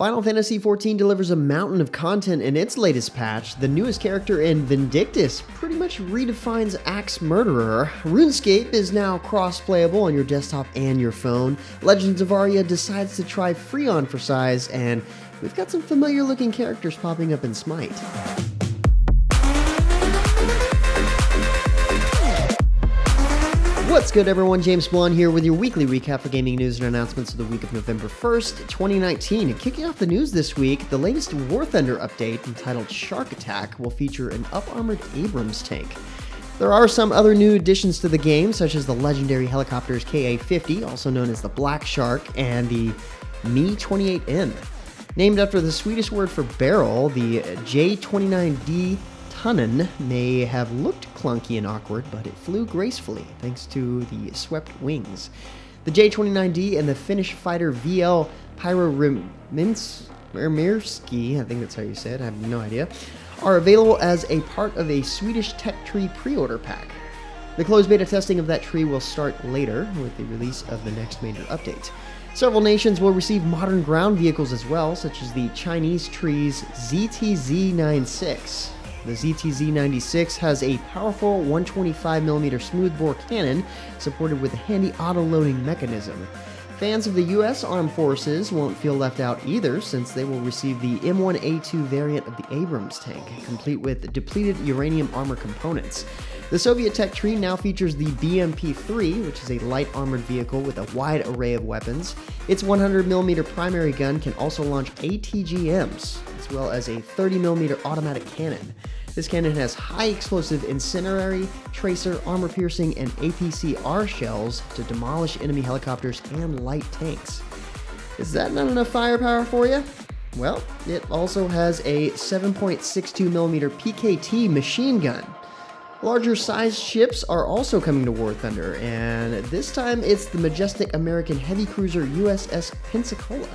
Final Fantasy XIV delivers a mountain of content in its latest patch. The newest character in Vindictus pretty much redefines Axe Murderer. RuneScape is now cross-playable on your desktop and your phone. Legends of Aria decides to try Freon for size, and we've got some familiar-looking characters popping up in Smite. What's good, everyone? James Blonde here with your weekly recap for gaming news and announcements of the week of November 1st, 2019. And kicking off the news this week, the latest War Thunder update entitled Shark Attack will feature an up-armored Abrams tank. There are some other new additions to the game, such as the legendary helicopters Ka-50, also known as the Black Shark, and the Mi-28M. Named after the Swedish word for barrel, the J-29D Tunnen may have looked clunky and awkward, but it flew gracefully thanks to the swept wings. The J-29D and the Finnish fighter VL Pyromirski, I think that's how you say it, I have no idea, are available as a part of a Swedish tech tree pre-order pack. The closed beta testing of that tree will start later with the release of the next major update. Several nations will receive modern ground vehicles as well, such as the Chinese tree's ZTZ-96. The ZTZ-96 has a powerful 125mm smoothbore cannon supported with a handy auto-loading mechanism. Fans of the U.S. Armed Forces won't feel left out either, since they will receive the M1A2 variant of the Abrams tank, complete with depleted uranium armor components. The Soviet tech tree now features the BMP-3, which is a light armored vehicle with a wide array of weapons. Its 100mm primary gun can also launch ATGMs, as well as a 30mm automatic cannon. This cannon has high explosive incendiary, tracer, armor-piercing, and APCR shells to demolish enemy helicopters and light tanks. Is that not enough firepower for you? Well, it also has a 7.62mm PKT machine gun. Larger sized ships are also coming to War Thunder, and this time it's the majestic American heavy cruiser USS Pensacola.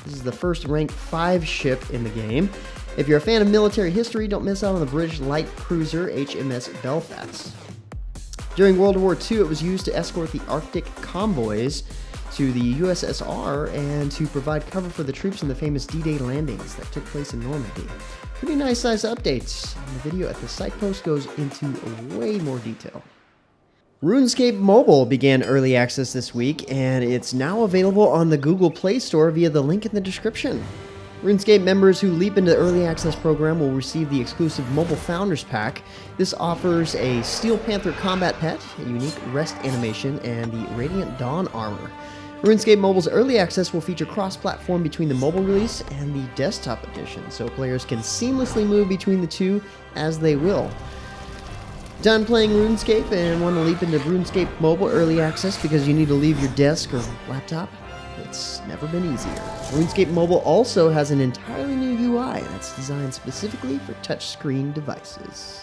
This is the first rank 5 ship in the game. If you're a fan of military history, don't miss out on the British light cruiser HMS Belfast. During World War II, it was used to escort the Arctic convoys to the USSR and to provide cover for the troops in the famous D-Day landings that took place in Normandy. Pretty nice size updates. The video at the site post goes into way more detail. RuneScape Mobile began early access this week, and it's now available on the Google Play Store via the link in the description. RuneScape members who leap into the early access program will receive the exclusive Mobile Founders Pack. This offers a Steel Panther combat pet, a unique rest animation, and the Radiant Dawn armor. RuneScape Mobile's early access will feature cross-platform between the mobile release and the desktop edition, so players can seamlessly move between the two as they will. Done playing RuneScape and want to leap into RuneScape Mobile early access because you need to leave your desk or laptop? It's never been easier. RuneScape Mobile also has an entirely new UI that's designed specifically for touchscreen devices.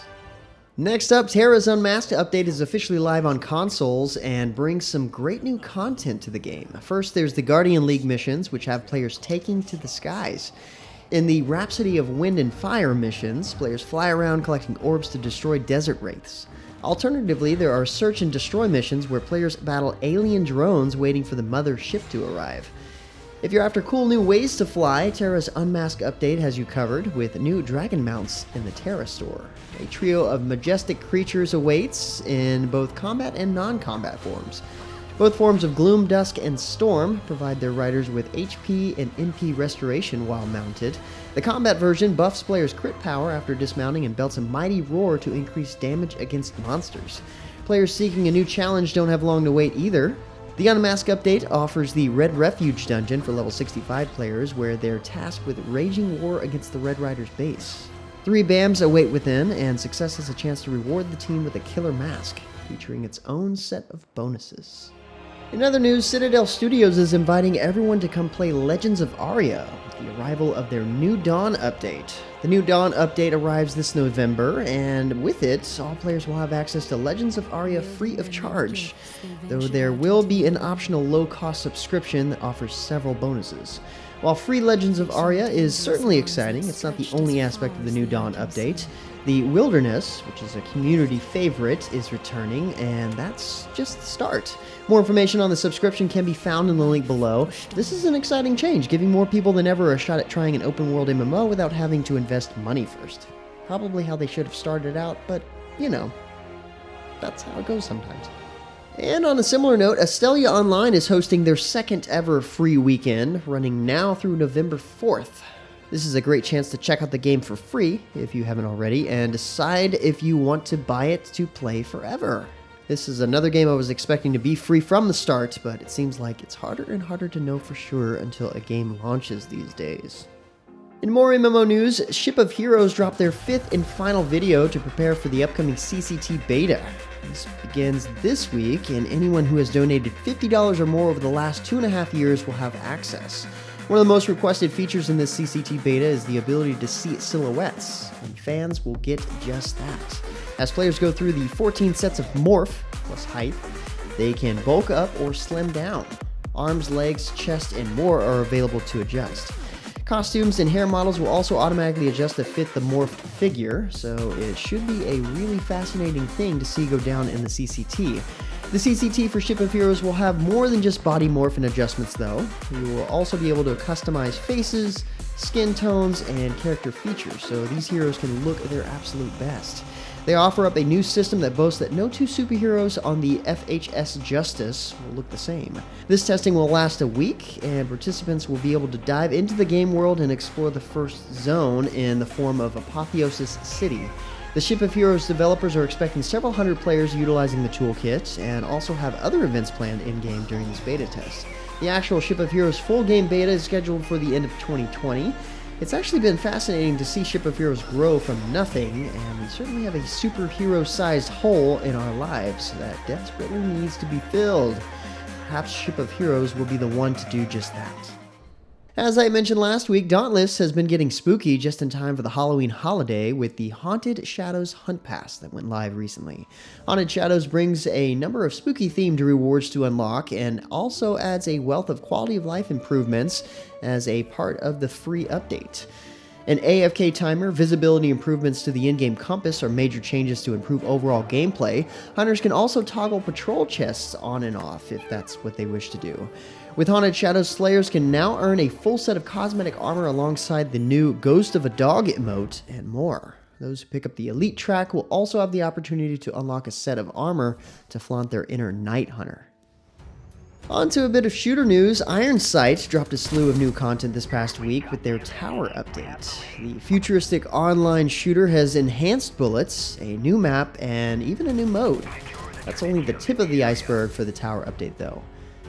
Next up, Tera's Unmasked update is officially live on consoles and brings some great new content to the game. First, there's the Guardian League missions, which have players taking to the skies. In the Rhapsody of Wind and Fire missions, players fly around collecting orbs to destroy desert wraiths. Alternatively, there are search and destroy missions where players battle alien drones waiting for the mother ship to arrive. If you're after cool new ways to fly, Tera's Unmasked update has you covered with new dragon mounts in the Tera store. A trio of majestic creatures awaits in both combat and non-combat forms. Both forms of Gloom, Dusk, and Storm provide their riders with HP and NP restoration while mounted. The combat version buffs players' crit power after dismounting and belts a mighty roar to increase damage against monsters. Players seeking a new challenge don't have long to wait either. The Unmasked update offers the Red Refuge dungeon for level 65 players, where they're tasked with waging war against the Red Riders' base. 3 BAMs await within, and success has a chance to reward the team with a killer mask, featuring its own set of bonuses. In other news, Citadel Studios is inviting everyone to come play Legends of Aria with the arrival of their New Dawn update. The New Dawn update arrives this November, and with it, all players will have access to Legends of Aria free of charge, though there will be an optional low-cost subscription that offers several bonuses. While free Legends of Aria is certainly exciting, it's not the only aspect of the new Dawn update. The Wilderness, which is a community favorite, is returning, and that's just the start. More information on the subscription can be found in the link below. This is an exciting change, giving more people than ever a shot at trying an open world MMO without having to invest money first. Probably how they should have started out, but, you know, that's how it goes sometimes. And on a similar note, Astellia Online is hosting their second ever free weekend, running now through November 4th. This is a great chance to check out the game for free, if you haven't already, and decide if you want to buy it to play forever. This is another game I was expecting to be free from the start, but it seems like it's harder and harder to know for sure until a game launches these days. In more MMO news, Ship of Heroes dropped their 5th and final video to prepare for the upcoming CCT beta. This begins this week, and anyone who has donated $50 or more over the last 2.5 years will have access. One of the most requested features in this CCT beta is the ability to see silhouettes, and fans will get just that. As players go through the 14 sets of morph, plus height, they can bulk up or slim down. Arms, legs, chest, and more are available to adjust. Costumes and hair models will also automatically adjust to fit the morph figure, so it should be a really fascinating thing to see go down in the CCT. The CCT for Ship of Heroes will have more than just body morph and adjustments though. You will also be able to customize faces, skin tones, and character features, so these heroes can look their absolute best. They offer up a new system that boasts that no two superheroes on the FHS Justice will look the same. This testing will last a week, and participants will be able to dive into the game world and explore the first zone in the form of Apotheosis City. The Ship of Heroes developers are expecting several hundred players utilizing the toolkit, and also have other events planned in-game during this beta test. The actual Ship of Heroes full game beta is scheduled for the end of 2020. It's actually been fascinating to see Ship of Heroes grow from nothing, and we certainly have a superhero-sized hole in our lives that desperately needs to be filled. Perhaps Ship of Heroes will be the one to do just that. As I mentioned last week, Dauntless has been getting spooky just in time for the Halloween holiday with the Haunted Shadows Hunt Pass that went live recently. Haunted Shadows brings a number of spooky-themed rewards to unlock and also adds a wealth of quality-of-life improvements as a part of the free update. An AFK timer, visibility improvements to the in-game compass are major changes to improve overall gameplay. Hunters can also toggle patrol chests on and off if that's what they wish to do. With Haunted Shadows, Slayers can now earn a full set of cosmetic armor alongside the new Ghost of a Dog emote and more. Those who pick up the Elite track will also have the opportunity to unlock a set of armor to flaunt their inner Night Hunter. On to a bit of shooter news. Ironsight dropped a slew of new content this past week with their Tower update. The futuristic online shooter has enhanced bullets, a new map, and even a new mode. That's only the tip of the iceberg for the Tower update though.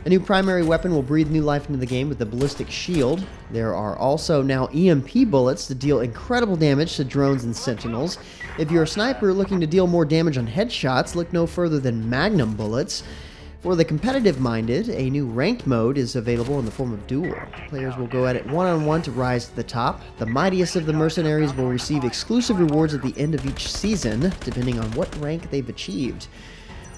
A new primary weapon will breathe new life into the game with the Ballistic Shield. There are also now EMP bullets to deal incredible damage to drones and sentinels. If you're a sniper looking to deal more damage on headshots, look no further than Magnum bullets. For the competitive-minded, a new ranked mode is available in the form of Duel. Players will go at it one-on-one to rise to the top. The mightiest of the mercenaries will receive exclusive rewards at the end of each season, depending on what rank they've achieved.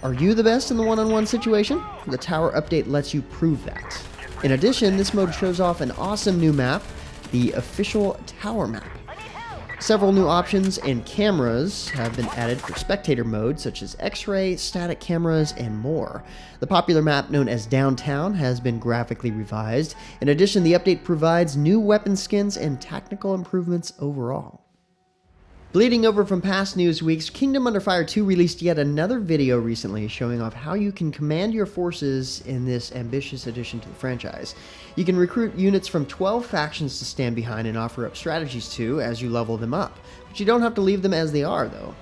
Are you the best in the one-on-one situation? The Tower update lets you prove that. In addition, this mode shows off an awesome new map, the official Tower map. Several new options and cameras have been added for spectator mode, such as X-ray, static cameras, and more. The popular map known as Downtown has been graphically revised. In addition, the update provides new weapon skins and tactical improvements overall. Bleeding over from past news weeks, Kingdom Under Fire 2 released yet another video recently showing off how you can command your forces in this ambitious addition to the franchise. You can recruit units from 12 factions to stand behind and offer up strategies to as you level them up. But you don't have to leave them as they are though,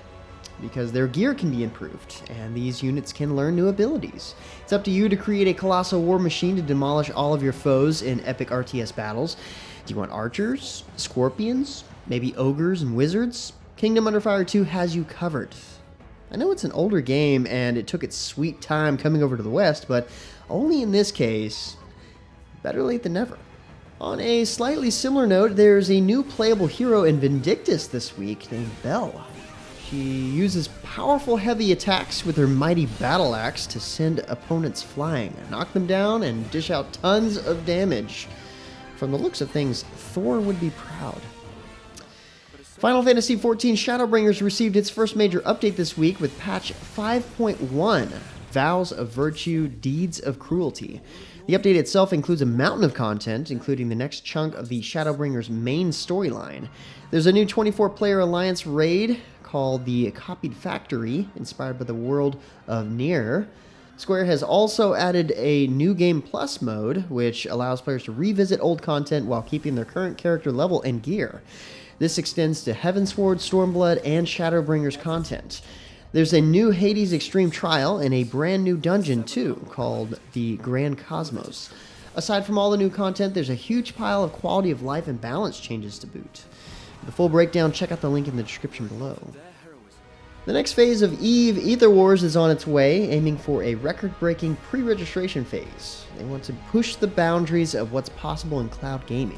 because their gear can be improved, and these units can learn new abilities. It's up to you to create a colossal war machine to demolish all of your foes in epic RTS battles. Do you want archers, scorpions, maybe ogres and wizards? Kingdom Under Fire 2 has you covered. I know it's an older game and it took its sweet time coming over to the West, but only in this case, better late than never. On a slightly similar note, there's a new playable hero in Vindictus this week named Belle. She uses powerful heavy attacks with her mighty battle axe to send opponents flying, knock them down, and dish out tons of damage. from the looks of things, Thor would be proud. Final Fantasy XIV Shadowbringers received its first major update this week with patch 5.1, Vows of Virtue, Deeds of Cruelty. The update itself includes a mountain of content, including the next chunk of the Shadowbringers main storyline. There's a new 24-player Alliance raid called the Copied Factory, inspired by the world of Nier. Square has also added a New Game Plus mode, which allows players to revisit old content while keeping their current character level and gear. This extends to Heavensward, Stormblood, and Shadowbringers content. There's a new Hades Extreme Trial and a brand new dungeon, too, called the Grand Cosmos. Aside from all the new content, there's a huge pile of quality of life and balance changes to boot. For the full breakdown, check out the link in the description below. The next phase of EVE Aether Wars is on its way, aiming for a record-breaking pre-registration phase. They want to push the boundaries of what's possible in cloud gaming.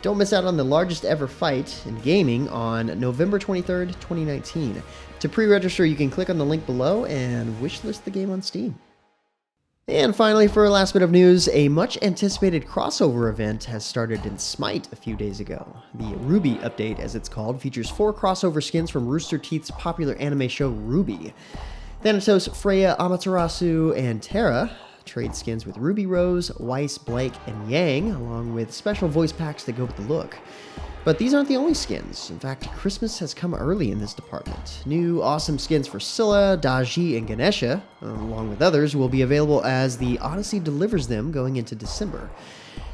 Don't miss out on the largest ever fight in gaming on November 23rd, 2019. To pre-register, you can click on the link below and wishlist the game on Steam. And finally, for a last bit of news, a much-anticipated crossover event has started in Smite a few days ago. The RWBY update, as it's called, features 4 crossover skins from Rooster Teeth's popular anime show RWBY. Thanatos, Freya, Amaterasu, and Tera trade skins with Ruby Rose, Weiss, Blake, and Yang, along with special voice packs that go with the look. But these aren't the only skins. In fact, Christmas has come early in this department. New awesome skins for Scylla, Daji, and Ganesha, along with others, will be available as the Odyssey delivers them going into December.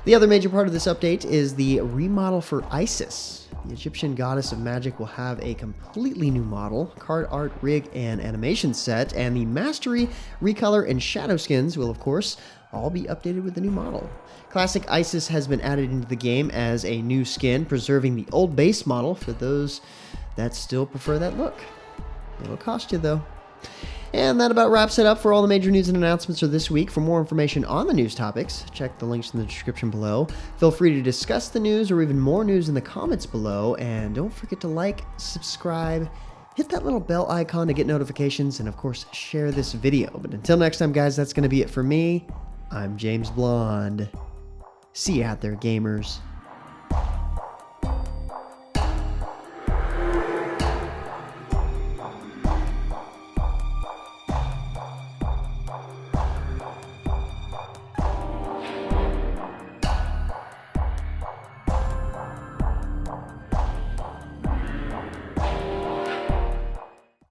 The other major part of this update is the remodel for Isis. The Egyptian goddess of magic will have a completely new model, card art, rig, and animation set, and the Mastery, Recolor, and Shadow skins will, of course, all be updated with the new model. Classic Isis has been added into the game as a new skin, preserving the old base model for those that still prefer that look. It'll cost you, though. And that about wraps it up for all the major news and announcements for this week. For more information on the news topics, check the links in the description below. Feel free to discuss the news or even more news in the comments below. And don't forget to like, subscribe, hit that little bell icon to get notifications, and of course, share this video. But until next time, guys, that's going to be it for me. I'm James Blonde. See you out there, gamers.